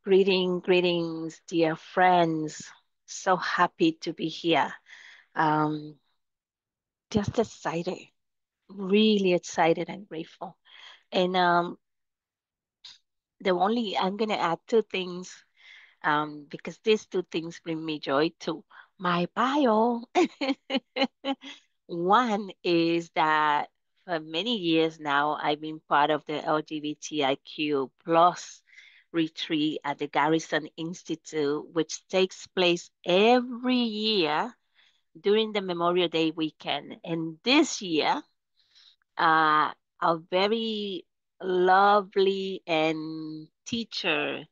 Greetings, dear friends. So happy to be here. Um, just excited, really excited and grateful. And I'm gonna add two things because these two things bring me joy to my bio. One is that for many years now, I've been part of the LGBTIQ plus retreat at the Garrison Institute, which takes place every year during the Memorial Day weekend. And this year, a very lovely and teacher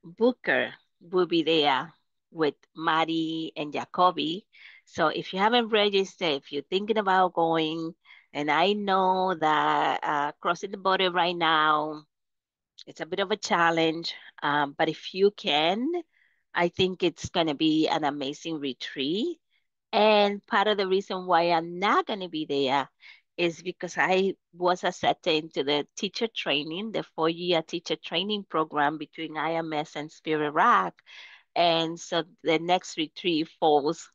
Booker will be there with Maddie and Jacoby. So if you haven't registered, if you're thinking about going, and I know that crossing the border right now, it's a bit of a challenge, but if you can, I think it's going to be an amazing retreat. And part of the reason why I'm not going to be there is because I was accepted into the teacher training, the 4 year teacher training program between IMS and Spirit Rock. And so the next retreat falls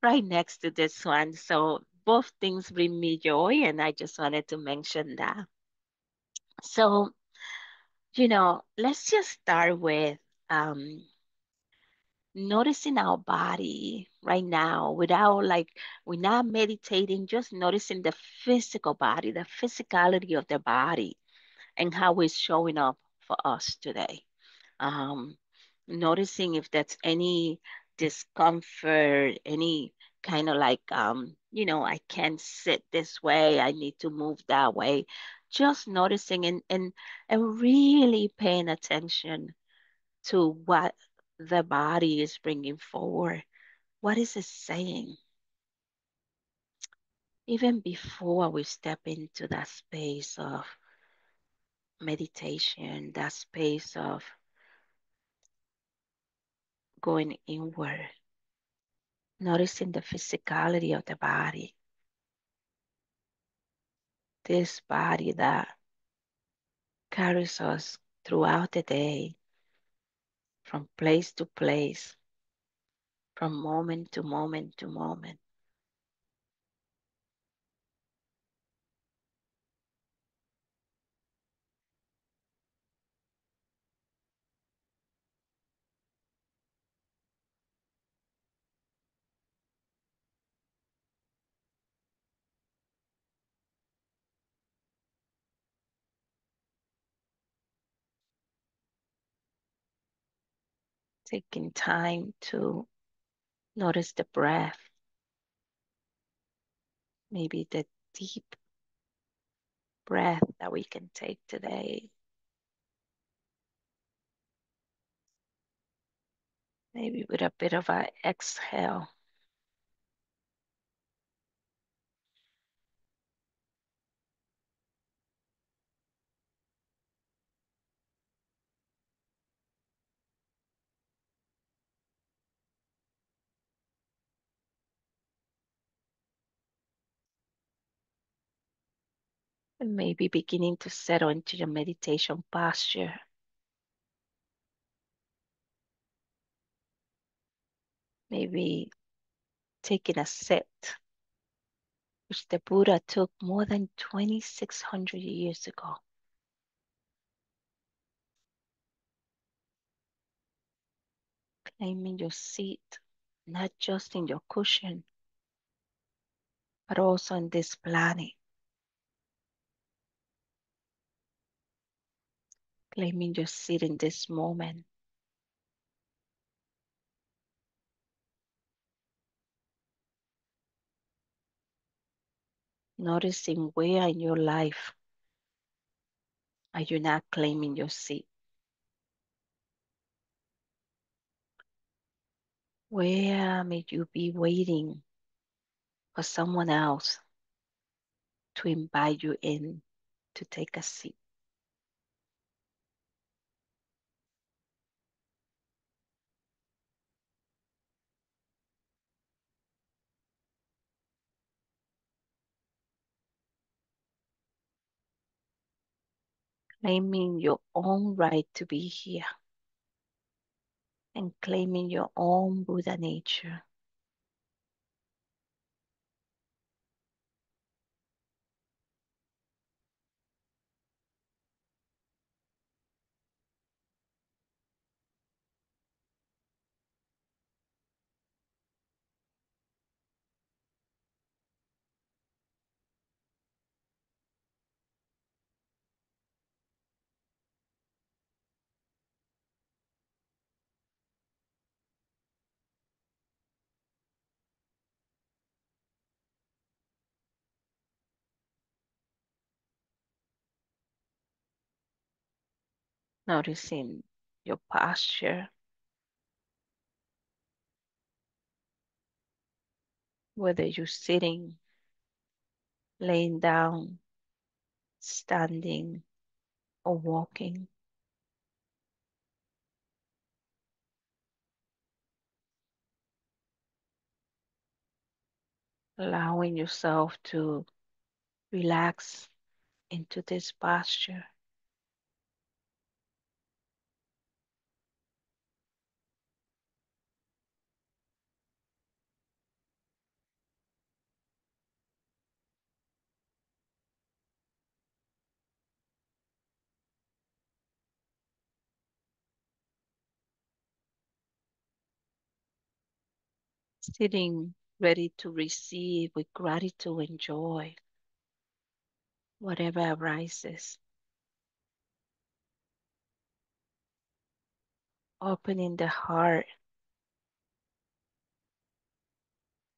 right next to this one. So both things bring me joy, and I just wanted to mention that. So, let's just start with um, noticing our body right now without we're not meditating, just noticing the physical body, the physicality of the body and how it's showing up for us today. Um, Noticing if that's any discomfort, any kind of I can't sit this way, I need to move that way. Just noticing and really paying attention to what the body is bringing forward. What is it saying? Even before we step into that space of meditation, that space of going inward, noticing the physicality of the body, this body that carries us throughout the day, from place to place, from moment to moment to moment. Taking time to notice the breath, maybe the deep breath that we can take today. Maybe with a bit of an exhale. And maybe beginning to settle into your meditation posture. Maybe taking a sit, which the Buddha took more than 2,600 years ago. Claiming your seat, not just in your cushion, but also in this planet. Claiming your seat in this moment. Noticing where in your life are you not claiming your seat? Where may you be waiting for someone else to invite you in to take a seat? claiming your own right to be here and claiming your own Buddha nature. Noticing your posture, whether you're sitting, laying down, standing, or walking, allowing yourself to relax into this posture, sitting ready to receive with gratitude and joy whatever arises, opening the heart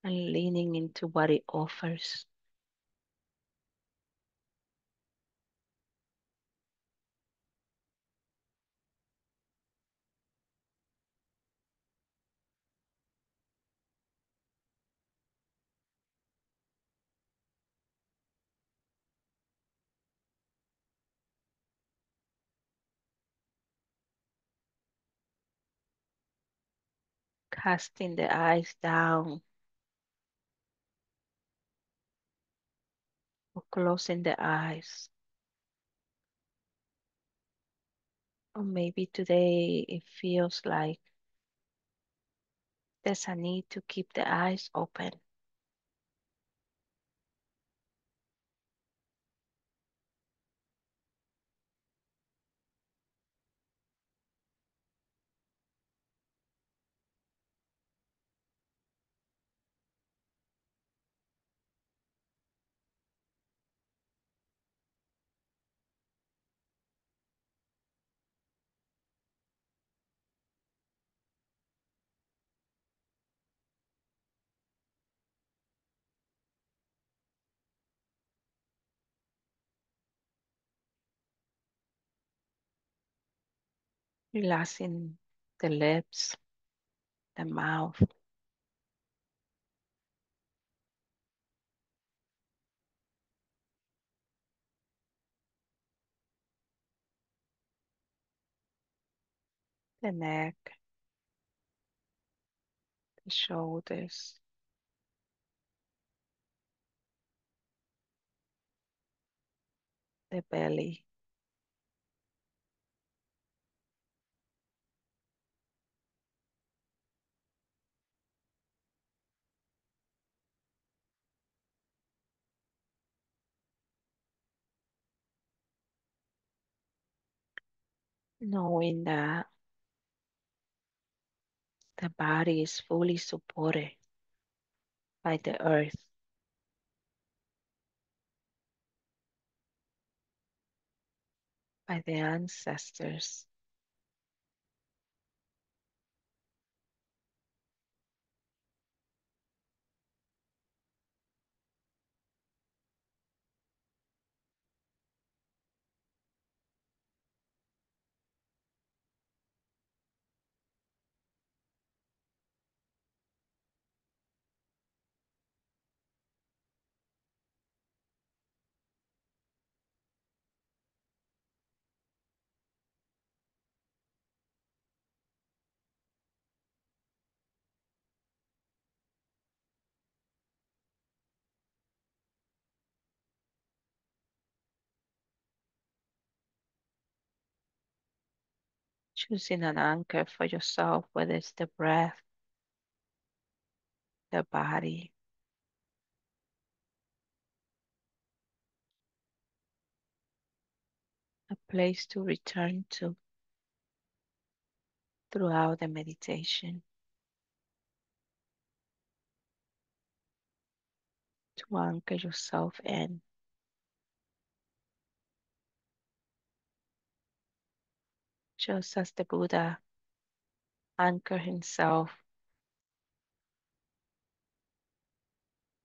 and leaning into what it offers, casting the eyes down or closing the eyes. Or maybe today it feels like there's a need to keep the eyes open, relaxing the lips, the mouth, the neck, the shoulders, the belly, knowing that the body is fully supported by the earth, by the ancestors, choosing an anchor for yourself, whether it's the breath, the body, a place to return to throughout the meditation, to anchor yourself in, just as the Buddha anchored himself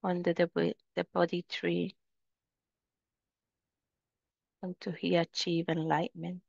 under the Bodhi tree until he achieved enlightenment.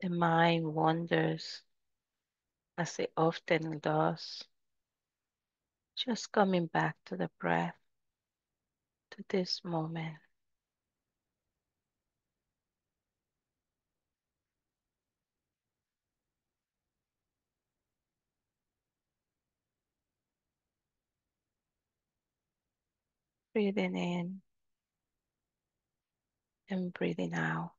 The mind wanders as it often does, just coming back to the breath, to this moment. Breathing in and breathing out.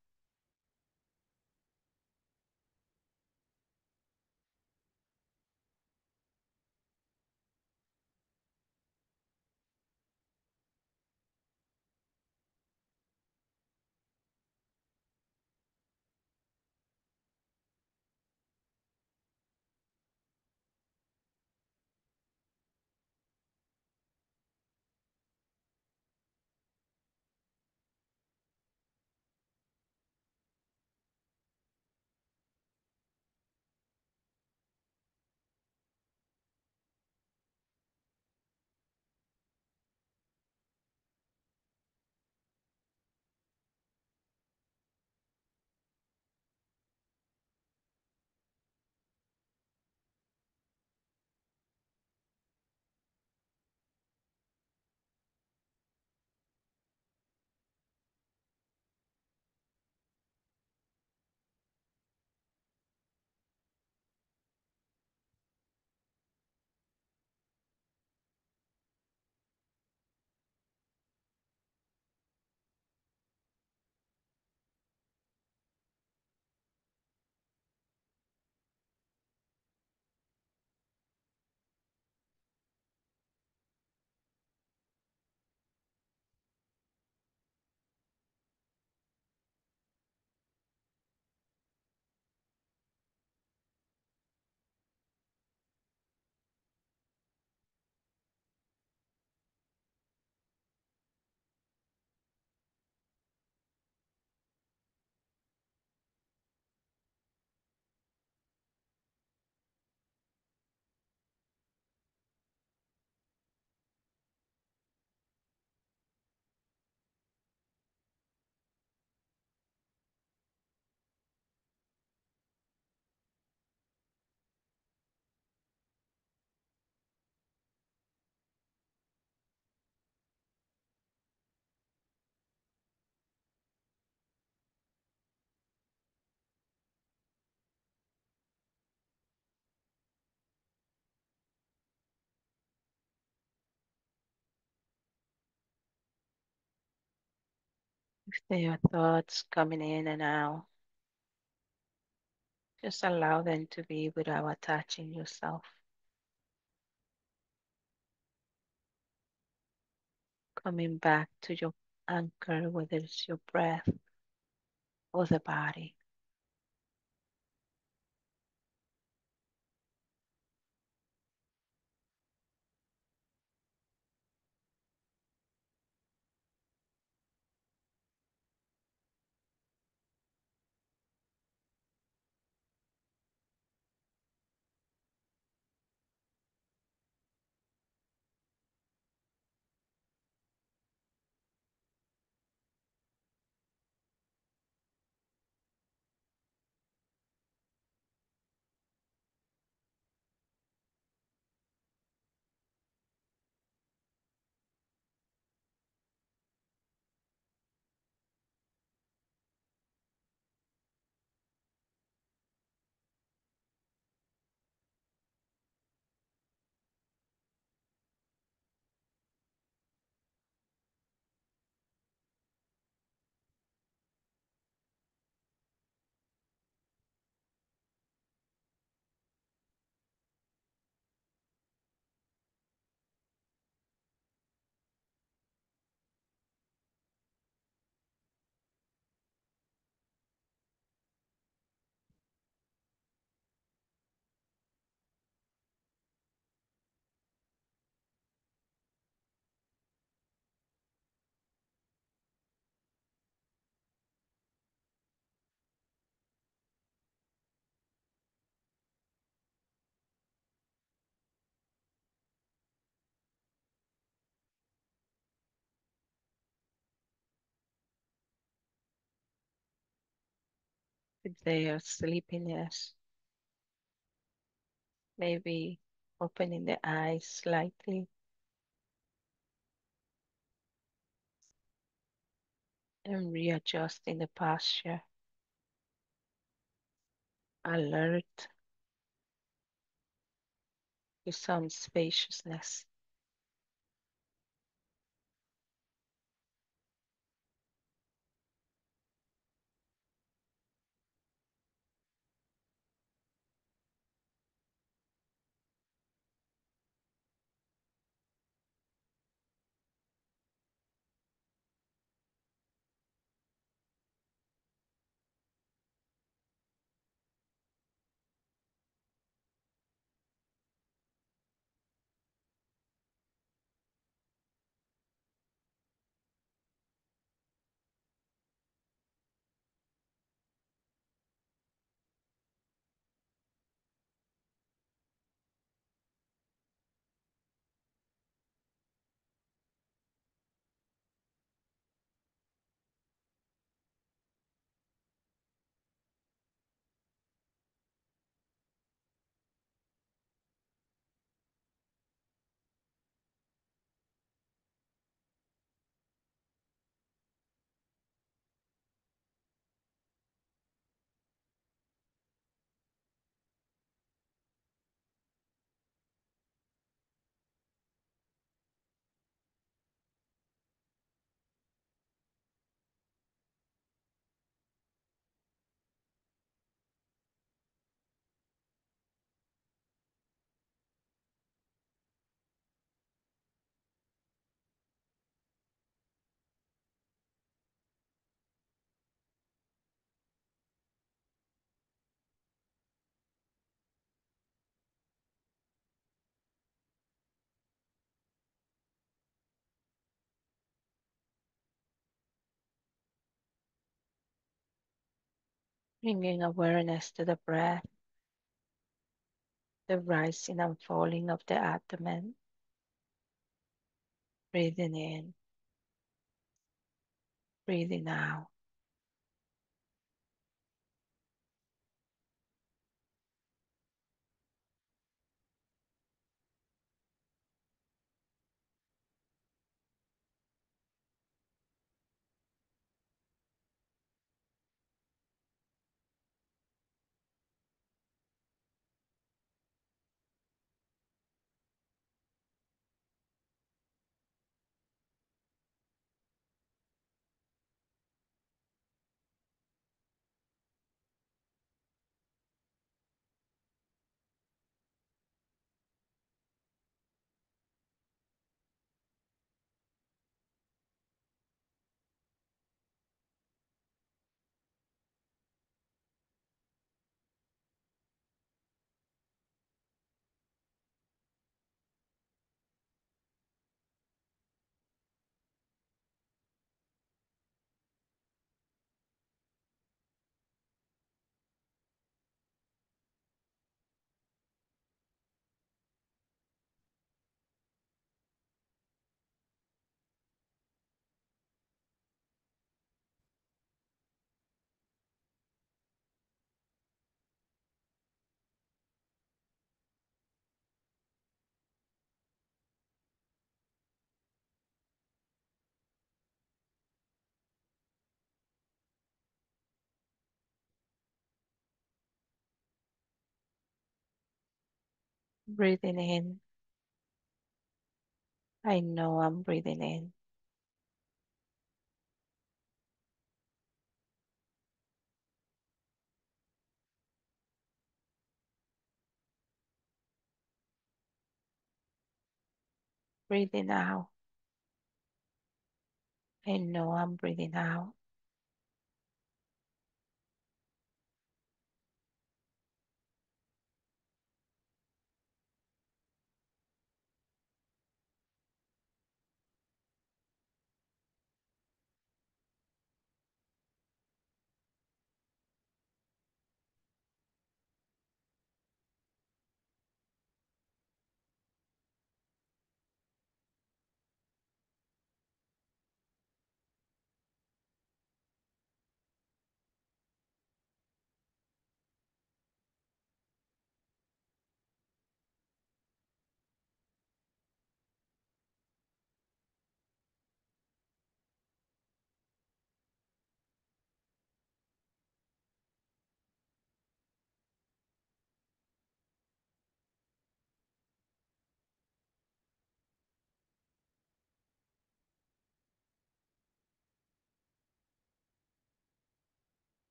If there are thoughts coming in and out, just allow them to be without attaching yourself. Coming back to your anchor, whether it's your breath or the body. If they are sleepiness, maybe opening the eyes slightly and readjusting the posture, alert to some spaciousness. Bringing awareness to the breath, the rising and falling of the abdomen. Breathing in, breathing out. Breathing in. I know I'm breathing in. Breathing out. I know I'm breathing out.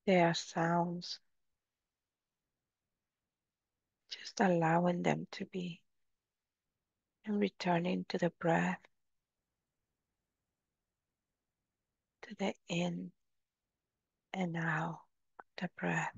there are sounds, just allowing them to be and returning to the breath, to the in and out of the breath.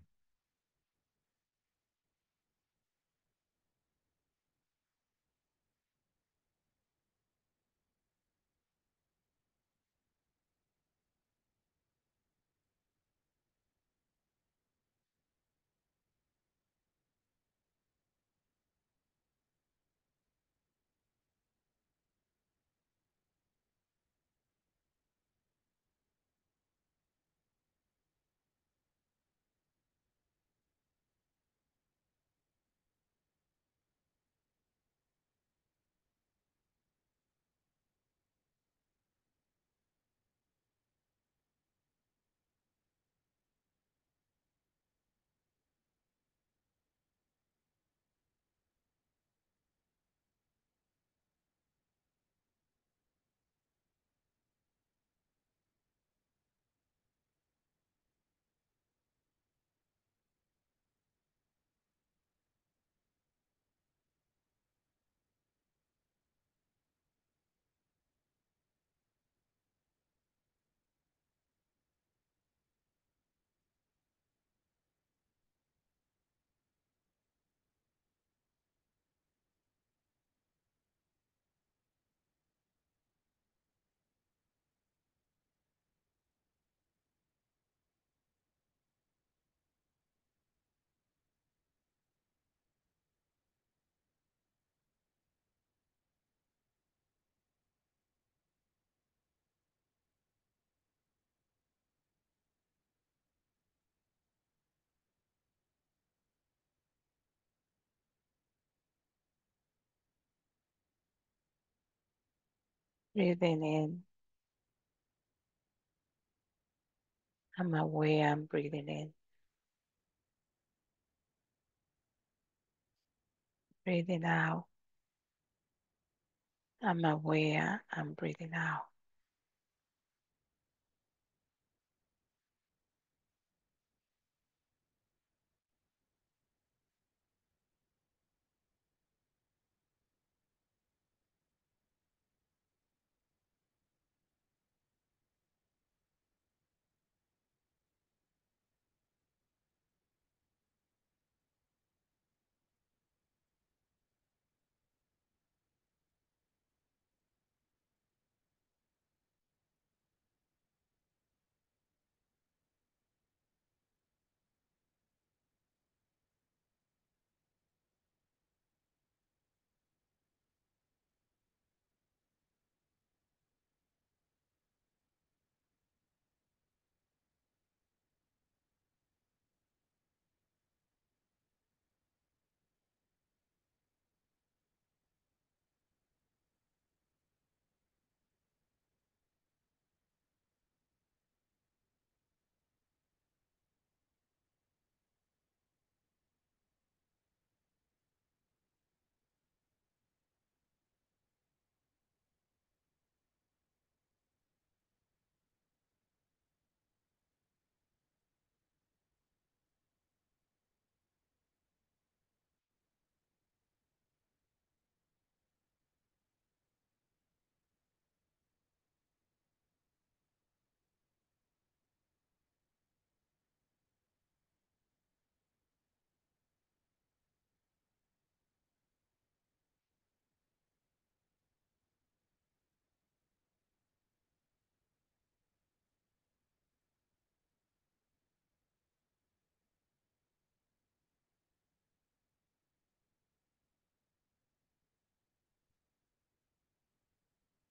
Breathing in, I'm aware I'm breathing in. Breathing out, I'm aware I'm breathing out.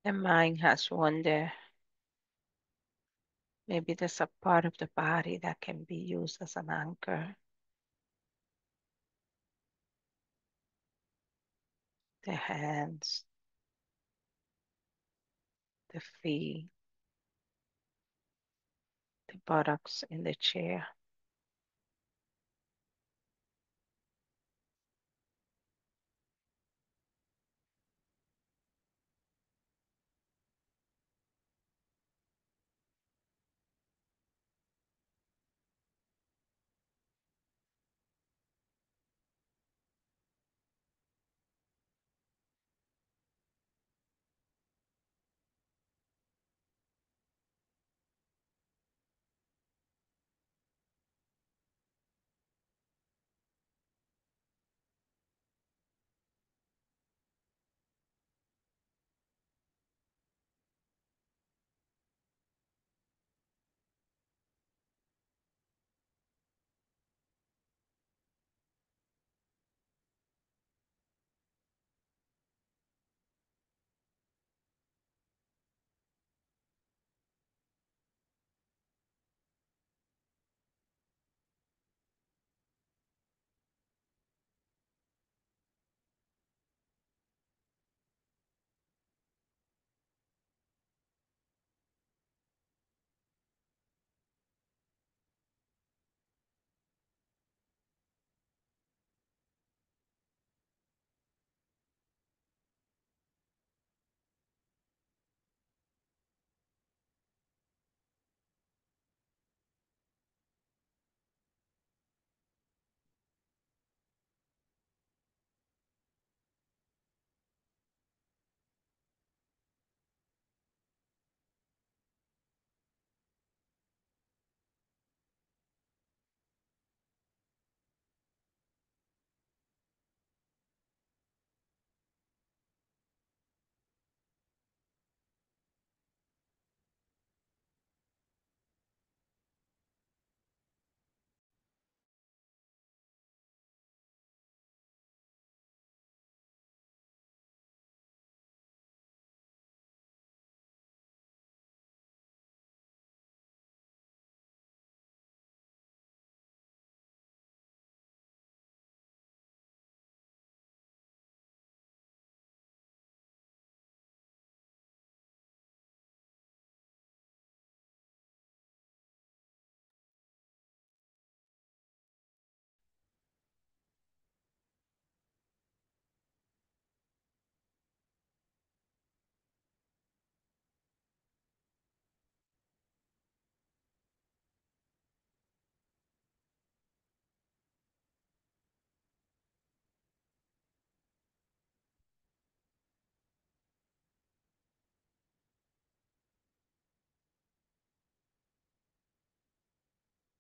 The mind has wondered, maybe there's a part of the body that can be used as an anchor. The hands, the feet, the buttocks in the chair.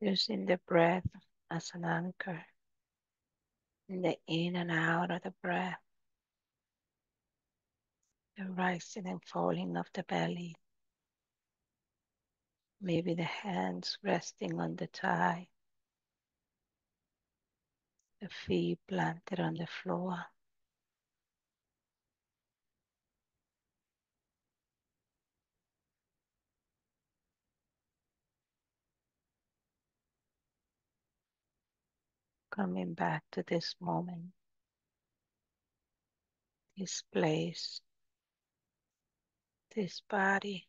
using the breath as an anchor in the in and out of the breath, the rising and falling of the belly, maybe the hands resting on the thigh, the feet planted on the floor. Coming back to this moment, this place, this body.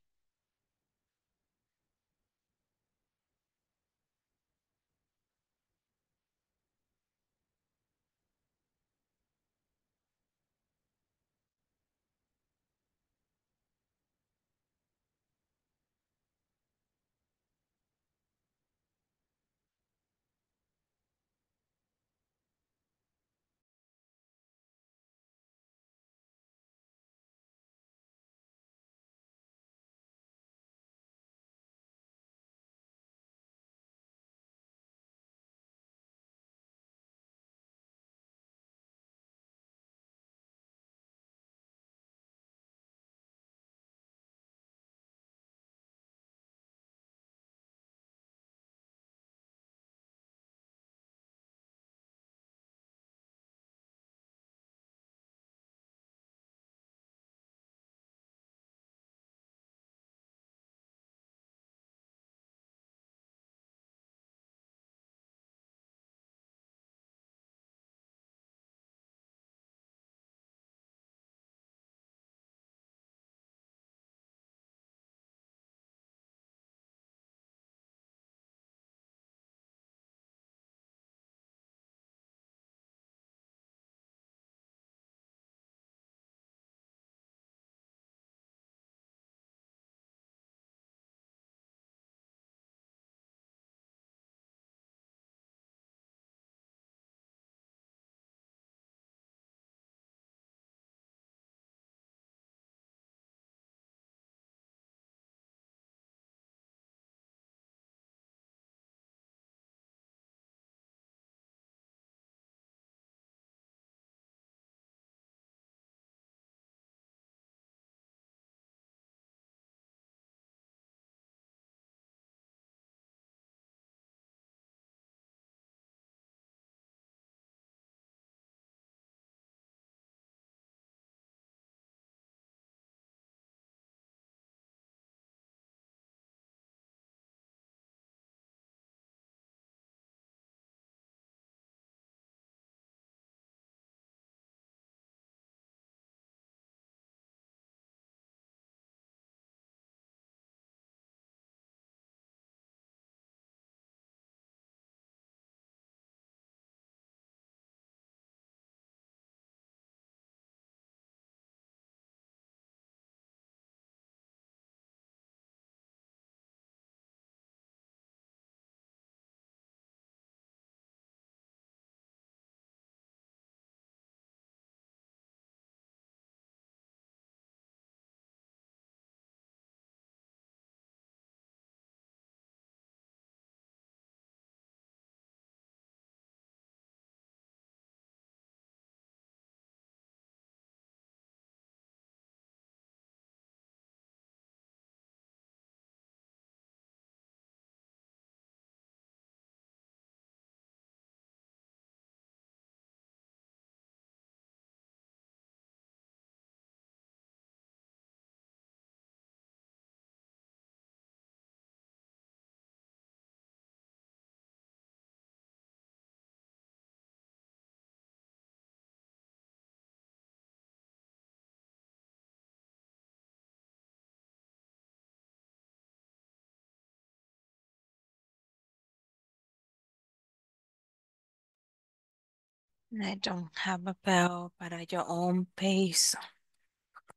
And I don't have a bell, but at your own pace,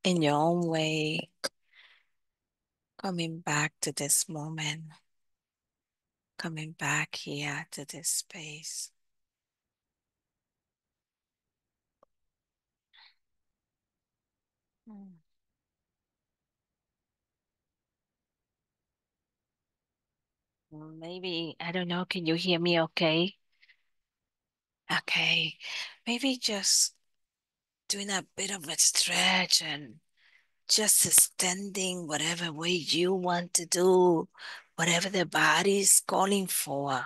in your own way, coming back to this moment, coming back here to this space. Mm. Maybe, I don't know, can you hear me okay? Okay. Maybe just doing a bit of a stretch and just extending whatever way you want to do, whatever the body is calling for.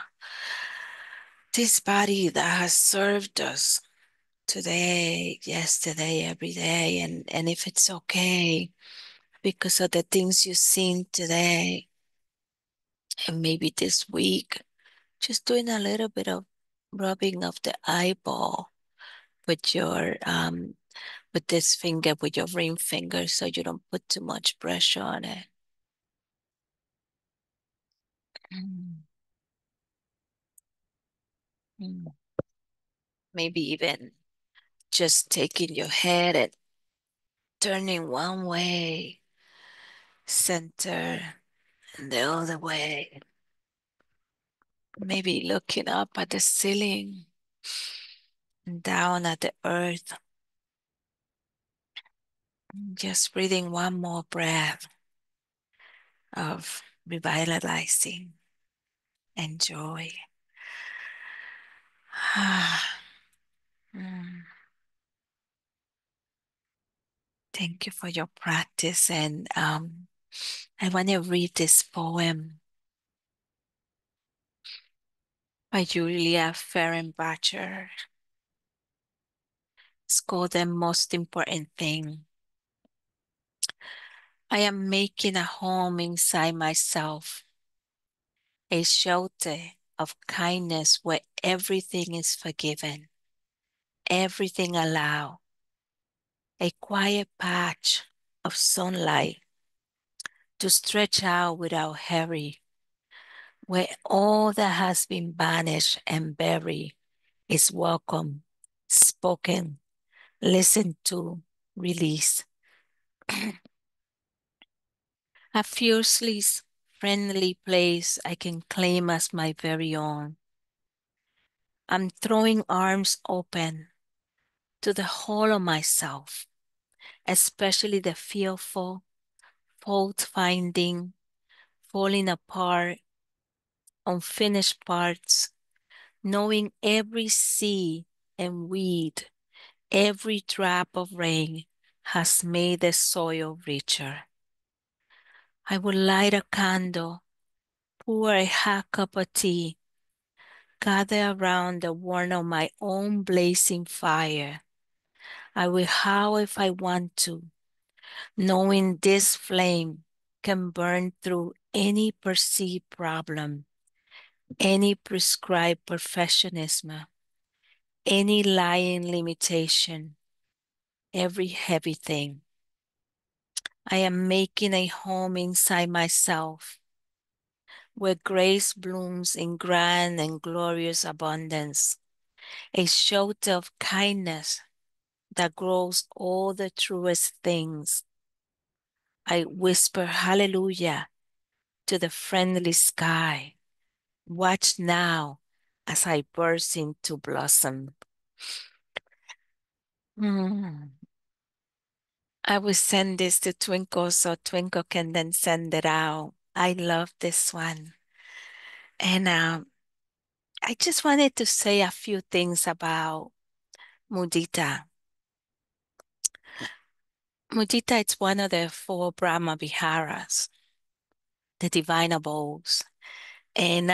This body that has served us today, yesterday, every day, and if it's okay, because of the things you've seen today, and maybe this week, just doing a little bit of rubbing of the eyeball with your with this finger, with your ring finger, so you don't put too much pressure on it. Mm, mm. Maybe even just taking your head and turning one way, center, and the other way. Maybe looking up at the ceiling and down at the earth. Just breathing one more breath of revitalizing and joy. Mm. Thank you for your practice. And I want to read this poem by Julia Fehrenbacher. It's called The Most Important Thing. I am making a home inside myself, a shelter of kindness where everything is forgiven, everything allowed, a quiet patch of sunlight to stretch out without hurry, where all that has been banished and buried is welcome, spoken, listened to, released. A fiercely friendly place I can claim as my very own. I'm throwing arms open to the whole of myself, especially the fearful, fault finding, falling apart, unfinished parts, knowing every sea and weed, every drop of rain has made the soil richer. I would light a candle, pour a hot cup of tea, gather around the warmth of my own blazing fire. I will howl if I want to, knowing this flame can burn through any perceived problem, any prescribed perfectionism, any lying limitation, every heavy thing. I am making a home inside myself where grace blooms in grand and glorious abundance, a shelter of kindness that grows all the truest things. I whisper hallelujah to the friendly sky. Watch now as I burst into blossom. Mm. I will send this to Twinkle so Twinkle can then send it out. I love this one. And I just wanted to say a few things about Mudita. Mudita is one of the four brahmaviharas, the divine abodes. And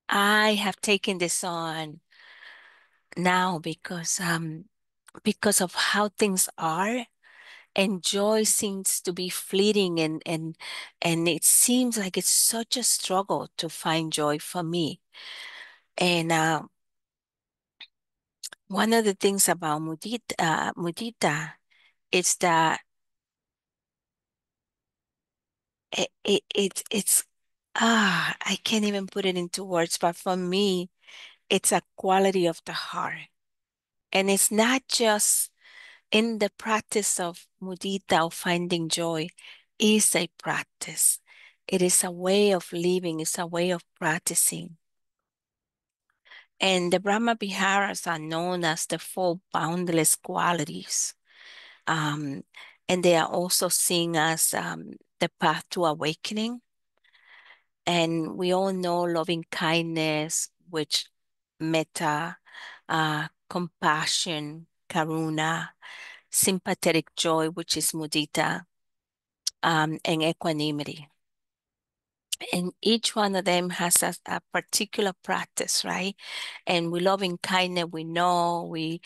I have taken this on now because of how things are, and joy seems to be fleeting, and it seems like it's such a struggle to find joy for me. And one of the things about Mudita is that it's I can't even put it into words, but for me, it's a quality of the heart. And it's not just in the practice of mudita, of finding joy, is a practice. It is a way of living, it's a way of practicing. And the Brahma Viharas are known as the four boundless qualities. Um, And they are also seeing as the path to awakening. And we all know loving kindness, which metta, compassion, karuna, sympathetic joy, which is mudita, and equanimity. And each one of them has a particular practice, right? And we loving kindness, we know we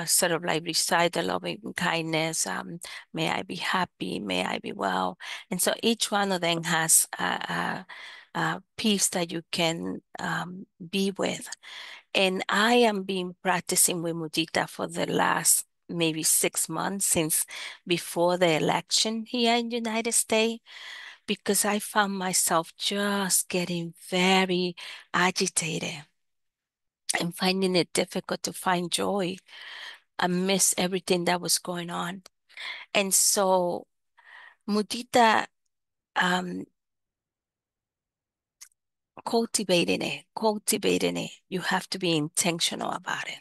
sort of like recite the loving kindness. May I be happy, may I be well. And so each one of them has a piece that you can be with. And I am been practicing with Mudita for the last maybe 6 months since before the election here in the United States, because I found myself just getting very agitated and finding it difficult to find joy amidst everything that was going on. And so, Mudita, um, cultivating it, you have to be intentional about it.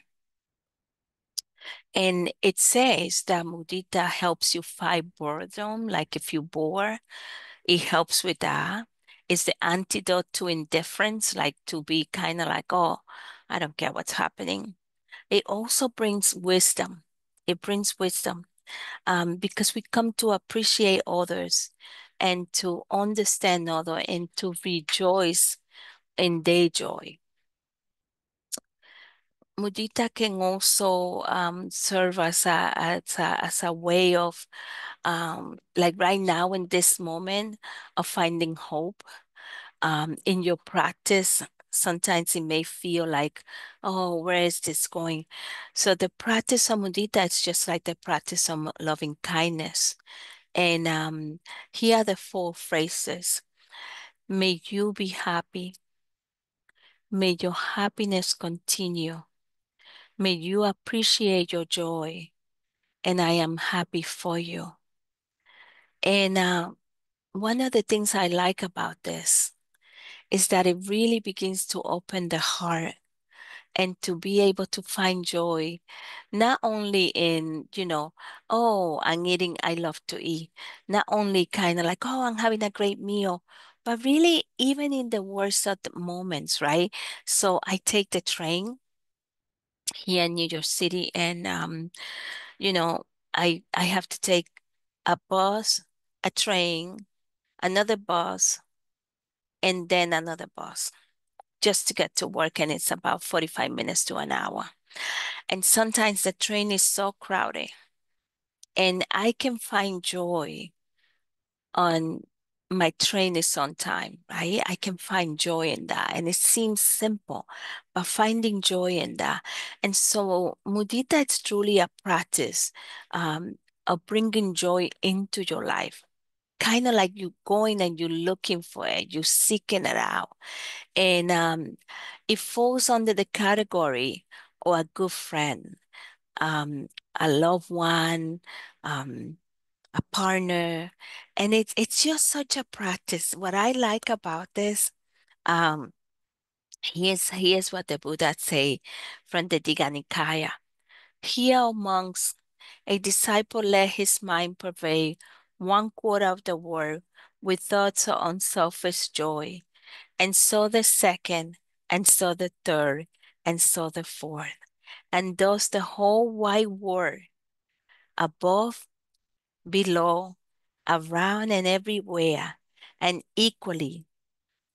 And it says that mudita helps you fight boredom. Like if you bore, it helps with that. It's the antidote to indifference, like to be kind of like, oh, I don't care what's happening. It also brings wisdom. It brings wisdom because we come to appreciate others and to understand others and to rejoice in their joy. Mudita can also serve as a way of, like right now in this moment, of finding hope in your practice. Sometimes it may feel like, oh, where is this going? So the practice of mudita is just like the practice of loving kindness. And here are the 4 phrases. May you be happy. May your happiness continue. May you appreciate your joy. And I am happy for you. And one of the things I like about this is that it really begins to open the heart and to be able to find joy, not only in, oh, I'm eating, I love to eat, not only kind of like, oh, I'm having a great meal, but really even in the worst of the moments, right? So I take the train here in New York City and, you know, I have to take a bus, a train, another bus, and then another bus just to get to work, and it's about 45 minutes to an hour. And sometimes the train is so crowded, and I can find joy on my train is on time, right? I can find joy in that. And it seems simple, but finding joy in that. And so mudita is truly a practice of bringing joy into your life. Kind of like you going and you're looking for it, you're seeking it out. And it falls under the category of a good friend, um, a loved one, um, a partner, and it's just such a practice. What I like about this, um, here's what the Buddha say from the Digha Nikaya. Here amongst a disciple let his mind pervade 1/4 of the world with thoughts of unselfish joy, and so the second, and so the third, and so the fourth, and thus the whole wide world, above, below, around, and everywhere, and equally,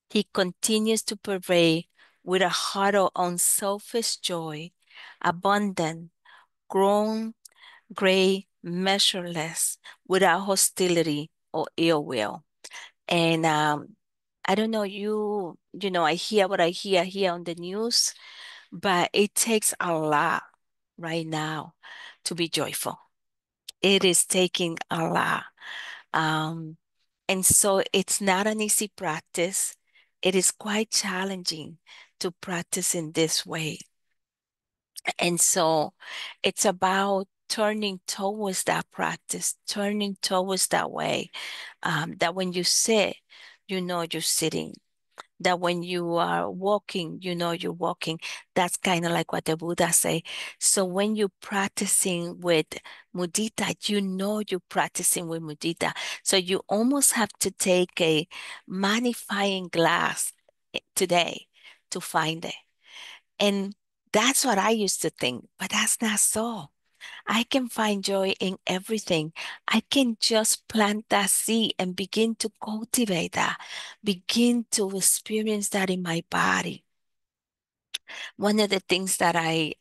he continues to pervade with a heart of unselfish joy, abundant, grown, great, measureless, without hostility or ill will. And I don't know, I hear what I hear here on the news, but it takes a lot right now to be joyful. It is taking a lot. Um, and so it's not an easy practice. It is quite challenging to practice in this way. And so it's about turning towards that practice, turning towards that way, that when you sit, you know you're sitting. that when you are walking, you know you're walking. That's kind of like what the Buddha say. So when you're practicing with mudita, you know you're practicing with mudita. So you almost have to take a magnifying glass today to find it. And that's what I used to think, but that's not so. I can find joy in everything. I can just plant that seed and begin to cultivate that, begin to experience that in my body. One of the things that I've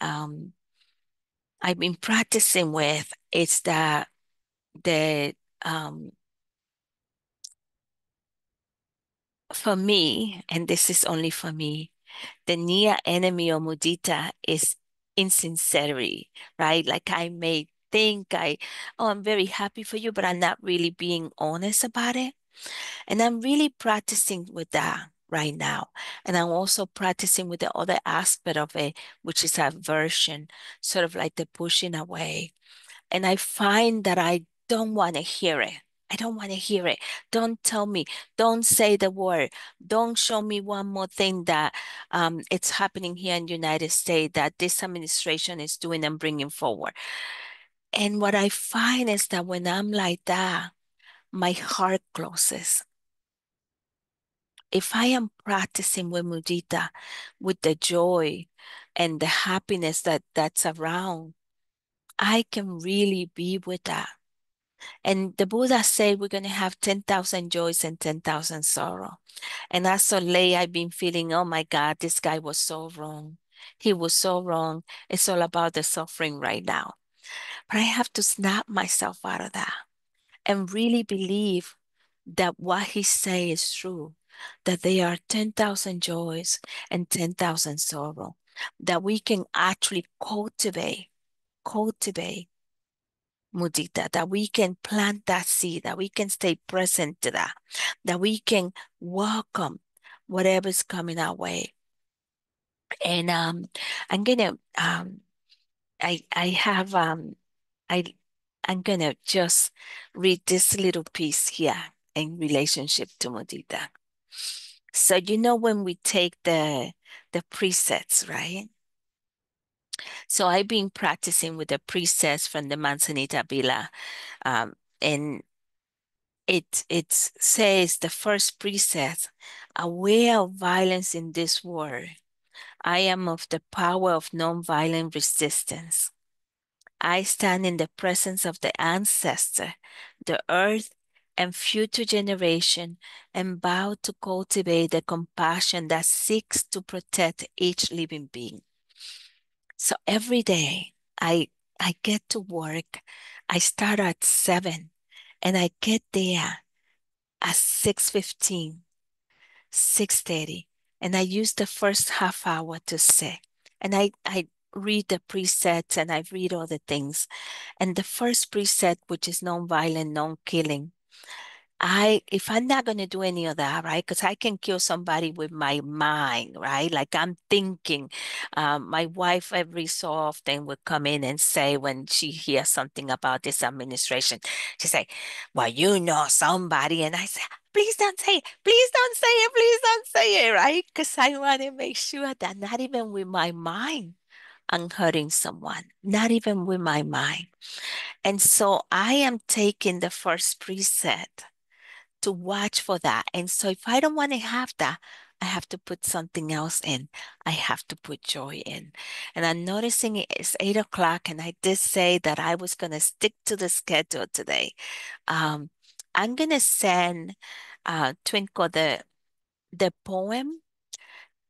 been practicing with is that the um, for me, and this is only for me, the near enemy of mudita is insincerity, right? Like I may think oh, I'm very happy for you, but I'm not really being honest about it. And I'm really practicing with that right now. And I'm also practicing with the other aspect of it, which is aversion, sort of like the pushing away. And I find that I don't want to hear it. I don't want to hear it. Don't tell me. Don't say the word. Don't show me one more thing that it's happening here in the United States that this administration is doing and bringing forward. And what I find is that when I'm like that, my heart closes. If I am practicing with mudita, with the joy and the happiness that's around, I can really be with that. And the Buddha said we're going to have 10,000 joys and 10,000 sorrow. And as of late, I've been feeling, oh my God, this guy was so wrong. He was so wrong. It's all about the suffering right now. But I have to snap myself out of that and really believe that what he says is true, that there are 10,000 joys and 10,000 sorrow, that we can actually cultivate mudita, that we can plant that seed, that we can stay present to that, that we can welcome whatever's coming our way. And I'm gonna I have I I'm gonna just read this little piece here in relationship to mudita. So you know when we take the presets, right? So I've been practicing with the presets from the Manzanita Villa, um, and it says the first preset: aware of violence in this world, I am of the power of nonviolent resistance. I stand in the presence of the ancestor, the earth, and future generation, and vow to cultivate the compassion that seeks to protect each living being. So every day I get to work. I start at 7 and I get there at 6:15, 6:30, and I use the first half hour to sit. And I read the presets and I read all the things. And the first preset, which is non-violent, non-killing, if I'm not going to do any of that, right? Because I can kill somebody with my mind, right? Like I'm thinking. My wife every so often would come in and say when she hears something about this administration, she say, "Well, you know somebody," and I say, "Please don't say it. Please don't say it. Please don't say it," right? Because I want to make sure that not even with my mind, I'm hurting someone. Not even with my mind. And so I am taking the first preset to watch for that. And so if I don't want to have that, I have to put something else in. I have to put joy in. And I'm noticing it's 8 o'clock, and I did say that I was going to stick to the schedule today. Um, I'm going to send Twinkle the poem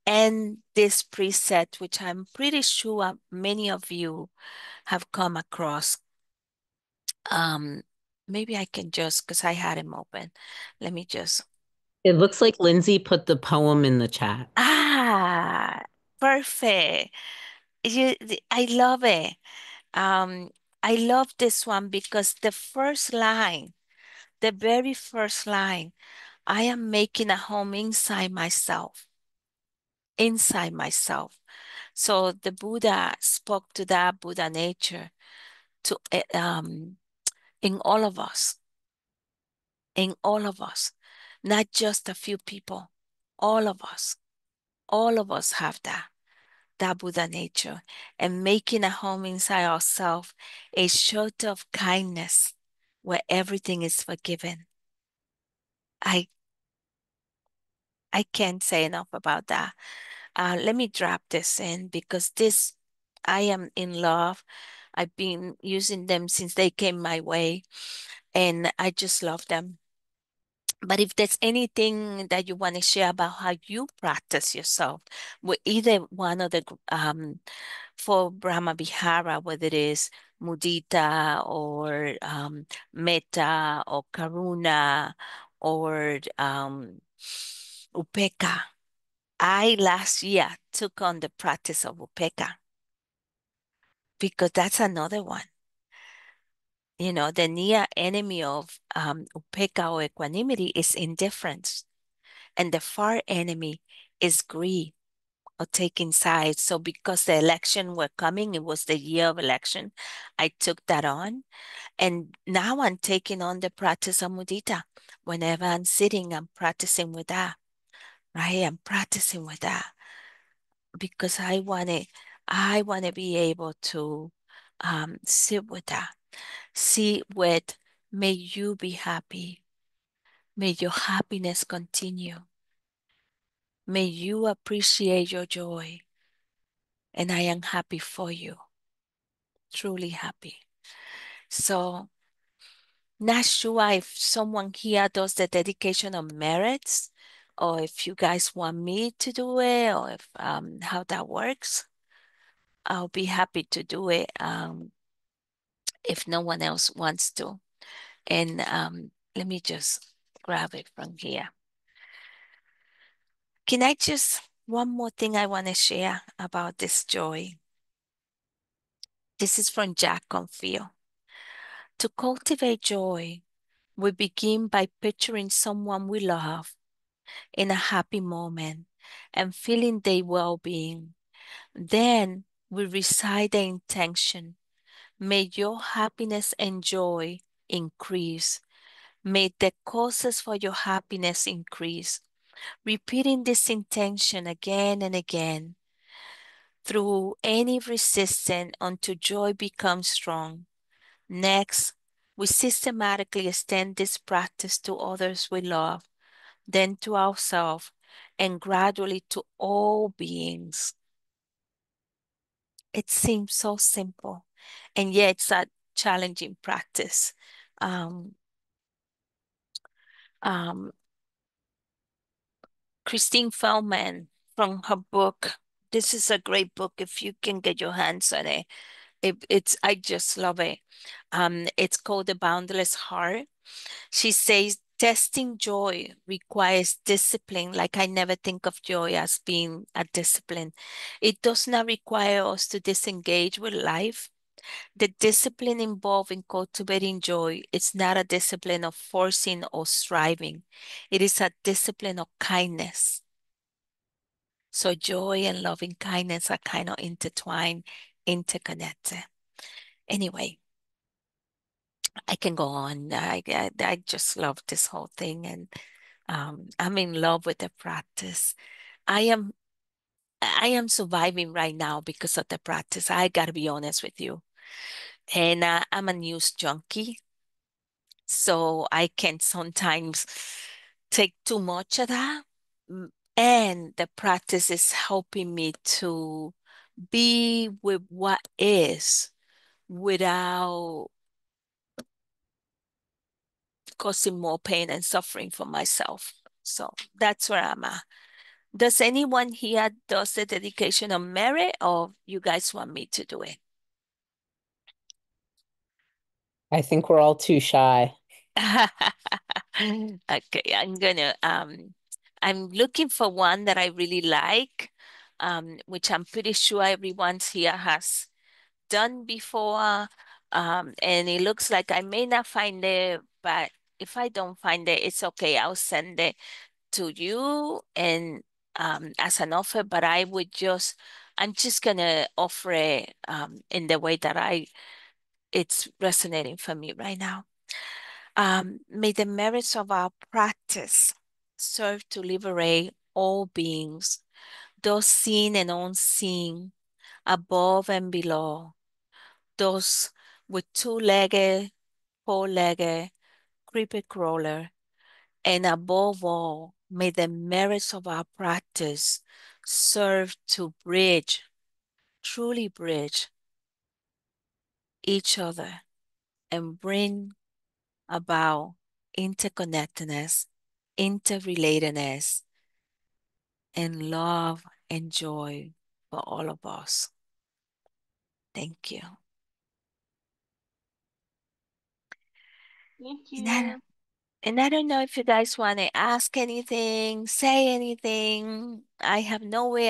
and this preset, which I'm pretty sure many of you have come across. Um, Maybe I can just, because I had him open. Let me just It looks like Lindsay put the poem in the chat. Ah, perfect. I love it. Um, I love this one because the first line, the very first line, I am making a home inside myself, inside myself. So the Buddha spoke to that Buddha nature to in all of us, in all of us, not just a few people. All of us have that Buddha nature, and making a home inside ourselves a shelter of kindness where everything is forgiven. I I can't say enough about that. Let me drop this in because I am in love. I've been using them since they came my way, and I just love them. But if there's anything that you want to share about how you practice yourself with either one of the for brahmavihara, whether it is mudita or metta or karuna or upeka. I last year took on the practice of upeka because that's another one. You know, the near enemy of upeka or equanimity is indifference, and the far enemy is greed or taking sides. So because the election were coming, it was the year of election, I took that on. And now I'm taking on the practice of mudita. Whenever I'm sitting, I'm practicing with that, right? I'm practicing with that because I want to be able to sit with that. See with, may you be happy. May your happiness continue. May you appreciate your joy. And I am happy for you, truly happy. So, not sure if someone here does the dedication of merits, or if you guys want me to do it, or if how that works. I'll be happy to do it if no one else wants to. And let me just grab it from here. Can I just, one more thing I want to share about this joy. This is from Jack Confield. To cultivate joy, we begin by picturing someone we love in a happy moment and feeling their well-being. Then we recite the intention. May your happiness and joy increase. May the causes for your happiness increase. Repeating this intention again and again through any resistance until joy becomes strong. Next, we systematically extend this practice to others we love, then to ourselves, and gradually to all beings. It seems so simple, and yet it's a challenging practice. Um, um, Christine Feldman, from her book, this is a great book if you can get your hands on it. I just love it. It's called The Boundless Heart. She says testing joy requires discipline. Like I never think of joy as being a discipline. It does not require us to disengage with life. The discipline involved in cultivating joy is not a discipline of forcing or striving. It is a discipline of kindness. So joy and loving kindness are kind of intertwined, interconnected. Anyway, I can go on. I just love this whole thing, and I'm in love with the practice. I am I am surviving right now because of the practice. I gotta be honest with you. And I'm a news junkie, so I can sometimes take too much of that. And the practice is helping me to be with what is without causing more pain and suffering for myself. So that's where I'm at. Does anyone here does the dedication on merit, or you guys want me to do it? I think we're all too shy. Okay, I'm looking for one that I really like, which I'm pretty sure everyone here has done before. And it looks like I may not find it, but if I don't find it, it's okay. I'll send it to you and as an offer, but I'm just gonna offer it in the way that it's resonating for me right now. May the merits of our practice serve to liberate all beings, those seen and unseen, above and below, those with two-legged, four-legged, creepy crawler, and above all, may the merits of our practice serve to bridge, truly bridge each other and bring about interconnectedness, interrelatedness, and love and joy for all of us. Thank you. Thank And I, you. and I don't know if you guys want to ask anything, say anything. I have no way